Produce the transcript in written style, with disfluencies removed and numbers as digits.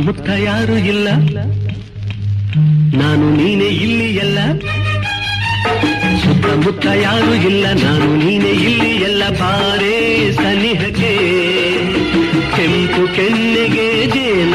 ಸುತ್ತಮುತ್ತ ಯಾರು ಇಲ್ಲ, ನಾನು ನೀನೆ ಇಲ್ಲಿ ಎಲ್ಲ. ಸುತ್ತಮುತ್ತ ಯಾರು ಇಲ್ಲ, ನಾನು ನೀನೆ ಇಲ್ಲಿ ಎಲ್ಲ. ಬಾರೇ ಸನಿಹಕ್ಕೆ ಕೆಂಪು ಕೆನ್ನೆಗೆ ಜೇನ